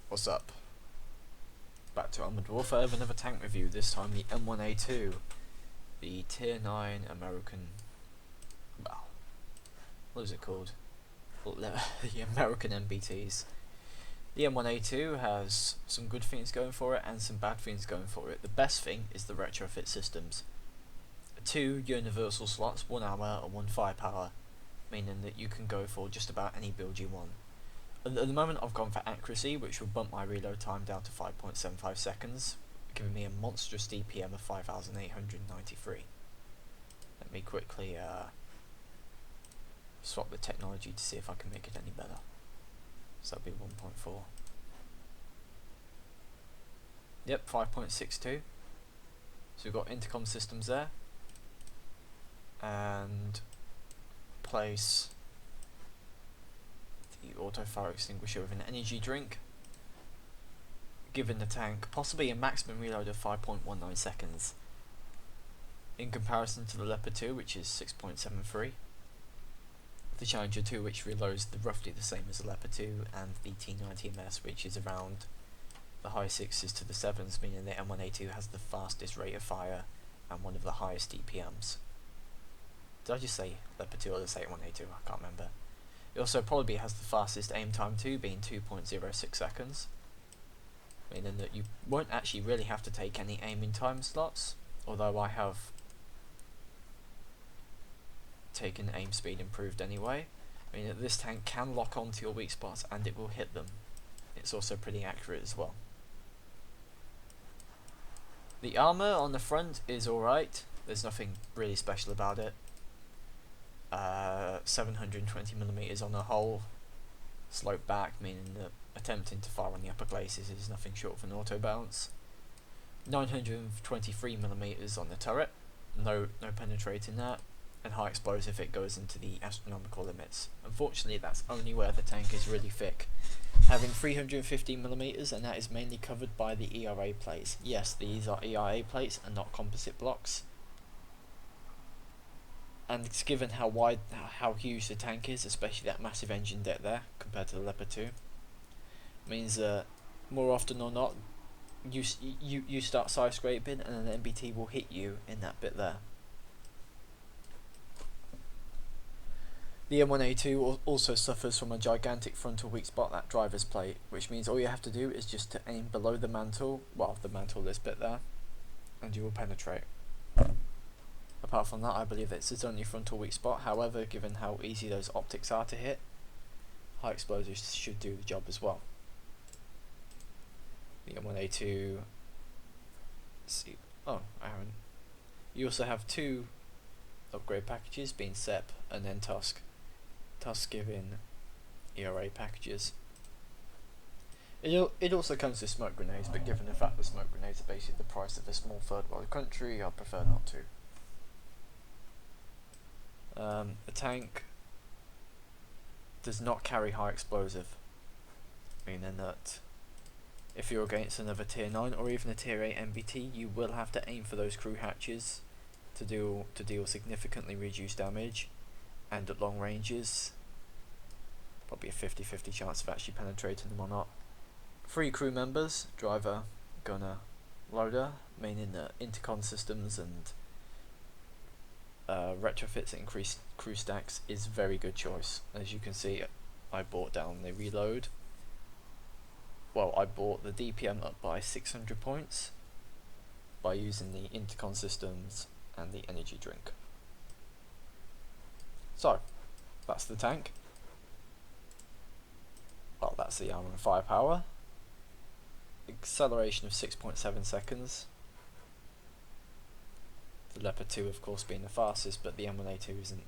What's up? Back to Armored Warfare with another tank review, this time the M1A2, the Tier 9 American, well, what is it called? The American MBTs. The M1A2 has some good things going for it and some bad things going for it. The best thing is the retrofit systems. 2 universal slots, 1 armor and 1 firepower, meaning that you can go for just about any build you want. At the moment I've gone for accuracy, which will bump my reload time down to 5.75 seconds, giving me a monstrous DPM of 5,893. Let me quickly swap the technology to see if I can make it any better. So that'll be 1.4. Yep, 5.62. So we've got intercom systems there. And place the auto fire extinguisher with an energy drink, giving the tank possibly a maximum reload of 5.19 seconds in comparison to the Leopard 2, which is 6.73, the Challenger 2, which reloads roughly the same as the Leopard 2, and the T90MS, which is around the high 6s to the 7s, meaning the M1A2 has the fastest rate of fire and one of the highest DPMs. Did I just say Leopard 2 or did I say M1A2? I can't remember. It also probably has the fastest aim time too, being 2.06 seconds, meaning that you won't actually really have to take any aiming time slots, although I have taken aim speed improved anyway, meaning that this tank can lock onto your weak spots and it will hit them. It's also pretty accurate as well. The armour on the front is alright, there's nothing really special about it. 720mm on the whole, slope back, meaning that attempting to fire on the upper glacis is nothing short of an auto bounce. 923mm on the turret, no penetrating that, and high explosive it goes into the astronomical limits. Unfortunately that's only where the tank is really thick, having 350mm, and that is mainly covered by the ERA plates. Yes, these are ERA plates and not composite blocks. And it's given how huge the tank is, especially that massive engine deck there compared to the Leopard 2, means that more often or not you start side scraping and an MBT will hit you in that bit there. The M1A2 also suffers from a gigantic frontal weak spot, that driver's plate, which means all you have to do is just to aim below the mantle, well, the mantle this bit there, and you will penetrate. Apart from that, I believe it's its only frontal weak spot. However, given how easy those optics are to hit, high explosives should do the job as well. The M1A2, see, oh, Aaron. You also have 2 upgrade packages, being SEP and then Tusk. Tusk giving ERA packages. It also comes with smoke grenades, but given the fact that smoke grenades are basically the price of a small third world country, I prefer not to. The tank does not carry high explosive, meaning that if you're against another tier 9 or even a tier 8 MBT, you will have to aim for those crew hatches to deal significantly reduced damage, and at long ranges probably a 50-50 chance of actually penetrating them or not. 3 crew members, driver, gunner, loader, meaning that intercom systems and retrofits that increase crew stacks is very good choice. As you can see, I brought down the reload. Well, I brought the DPM up by 600 points by using the intercom systems and the energy drink. So, that's the tank. Well, that's the armor and firepower. Acceleration of 6.7 seconds. The Leopard 2 of course being the fastest, but the M1A2 isn't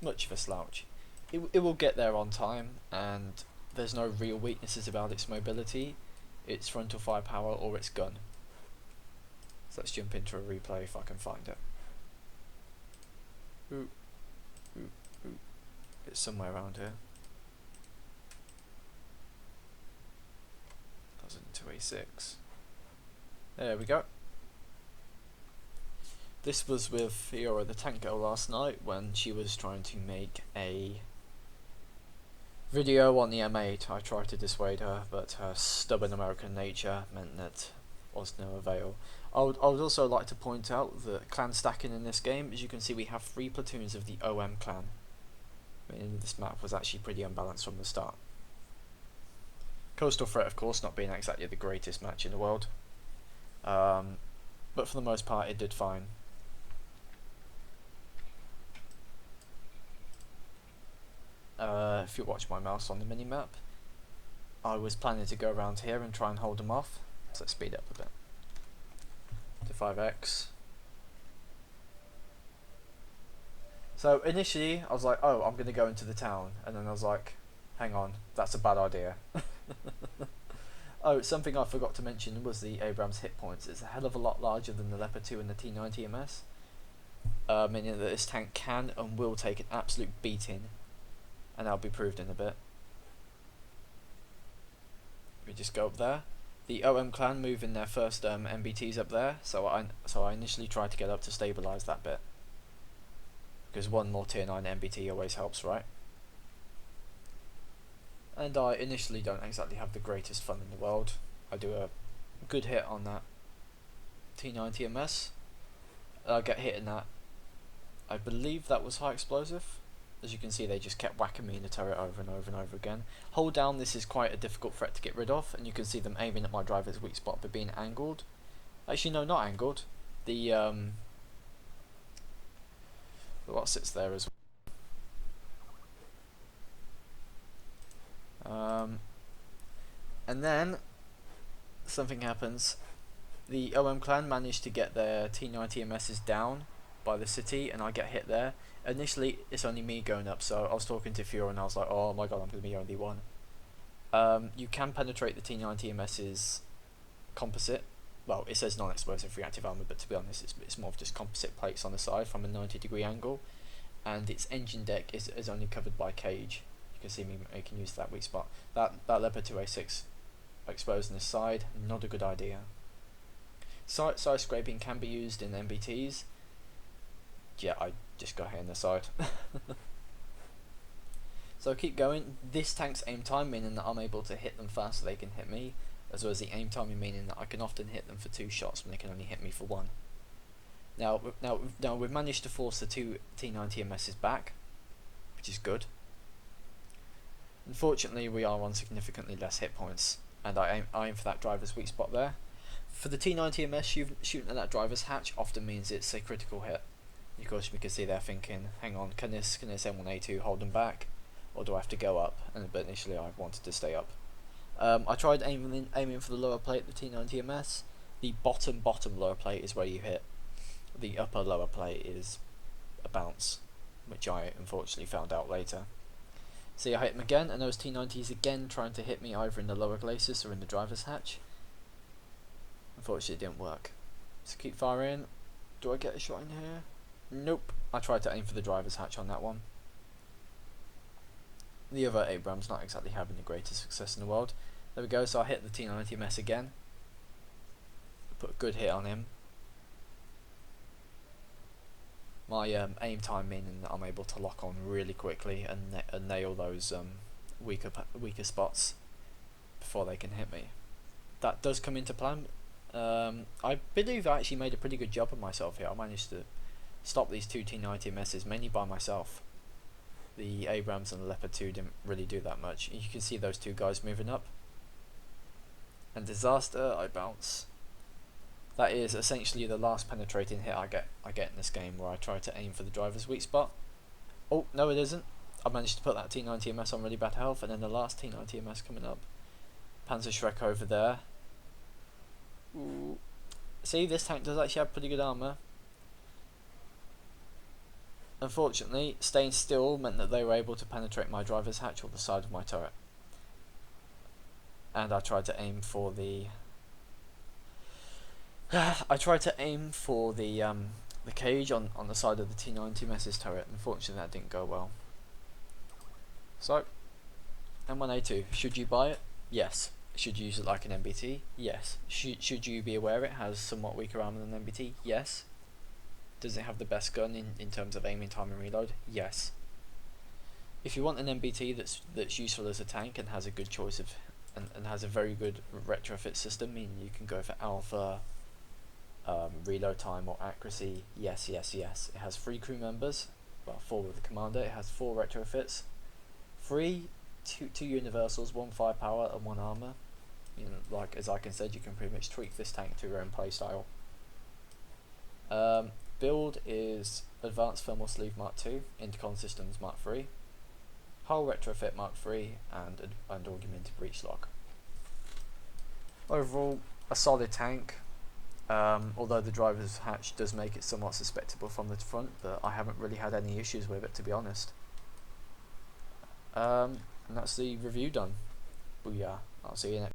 much of a slouch. It will get there on time, and there's no real weaknesses about its mobility, its frontal firepower or its gun. So let's jump into a replay if I can find it. It's somewhere around here. 2A6. There we go. This was with Fiora the Tank Girl last night when she was trying to make a video on the M8, I tried to dissuade her, but her stubborn American nature meant that was no avail. I would also like to point out that clan stacking in this game, as you can see, we have 3 platoons of the OM clan, meaning this map was actually pretty unbalanced from the start. Coastal Threat, of course, not being exactly the greatest match in the world, but for the most part it did fine. If you watch my mouse on the mini-map, I was planning to go around here and try and hold them off, so let's speed up a bit to 5x. So initially I was like, oh, I'm going to go into the town, and then I was like, hang on, that's a bad idea. Oh, something I forgot to mention was the Abrams hit points. It's a hell of a lot larger than the Leopard 2 and the T90 MS, meaning that this tank can and will take an absolute beating, and that'll be proved in a bit. We just go up there. The OM clan move in their first MBTs up there, so I initially tried to get up to stabilise that bit, because one more tier 9 MBT always helps, right? And I initially don't exactly have the greatest fun in the world. I do a good hit on that T90 MS. I get hit in that. I believe that was high explosive. As you can see, they just kept whacking me in the turret over and over and over again. Hold down, this is quite a difficult threat to get rid of, and you can see them aiming at my driver's weak spot but being angled. Actually no, not angled. The what sits there as well. And then something happens. The OM clan managed to get their T90 MSs down by the city, and I get hit there. Initially it's only me going up, so I was talking to Fiora and I was like, oh my god, I'm going to be only one. You can penetrate the T90 MS's composite. Well, it says non-explosive reactive armor, but to be honest it's more of just composite plates on the side from a 90-degree angle, and its engine deck is only covered by cage. You can see me making use of that weak spot. That Leopard 2A6 exposed on this side, not a good idea. Side scraping can be used in MBTs. Yeah, I just got hit in the side. So keep going. This tank's aim time, meaning that I'm able to hit them fast so they can hit me, as well as the aim timing, meaning that I can often hit them for 2 shots when they can only hit me for 1. Now we've managed to force the 2 T90 MSs back, which is good. Unfortunately, we are on significantly less hit points, and I aim for that driver's weak spot there. For the T90 MS, shooting at that driver's hatch often means it's a critical hit. Of course, we can see they're thinking, hang on, can this M1A2 hold them back, or do I have to go up? But initially I wanted to stay up. I tried aiming for the lower plate, the T90 MS. The bottom lower plate is where you hit. The upper lower plate is a bounce, which I unfortunately found out later. See, I hit them again, and those T90s again trying to hit me either in the lower glacis or in the driver's hatch. Unfortunately it didn't work. So keep firing. Do I get a shot in here? Nope. I tried to aim for the driver's hatch on that one. The other Abrams not exactly having the greatest success in the world. There we go, so I hit the T90 MS again. Put a good hit on him. My aim time meaning that I'm able to lock on really quickly and nail those weaker spots before they can hit me. That does come into plan. I believe I actually made a pretty good job of myself here. I managed to stop these 2 T90 MSs mainly by myself. The Abrams and the Leopard 2 didn't really do that much. You can see those 2 guys moving up. And disaster, I bounce. That is essentially the last penetrating hit I get in this game, where I try to aim for the driver's weak spot. Oh, no it isn't. I managed to put that T90 MS on really bad health, and then the last T90 MS coming up. Panzer Shrek over there. Ooh. See, this tank does actually have pretty good armour. Unfortunately, staying still meant that they were able to penetrate my driver's hatch or the side of my turret. And I tried to aim for the the cage on the side of the T90 MS's turret. Unfortunately, that didn't go well. So, M1A2, should you buy it? Yes. Should you use it like an MBT? Yes. Should you be aware it has somewhat weaker armor than MBT? Yes. Does it have the best gun in terms of aiming time and reload? Yes. if you want an MBT that's useful as a tank and has a good choice of and has a very good retrofit system, meaning you can go for alpha, reload time or accuracy. Yes. It has 3 crew members, well 4 with the commander. It has 4 retrofits, 2 universals, 1 firepower and 1 armor. You know, like as I said, you can pretty much tweak this tank to your own playstyle. Build is Advanced Thermal Sleeve Mark II, Intercon Systems Mark III, Hull Retrofit Mark III, and Augmented Breach Lock. Overall, a solid tank. Although the driver's hatch does make it somewhat susceptible from the front, but I haven't really had any issues with it, to be honest. And that's the review done. Booyah. I'll see you next.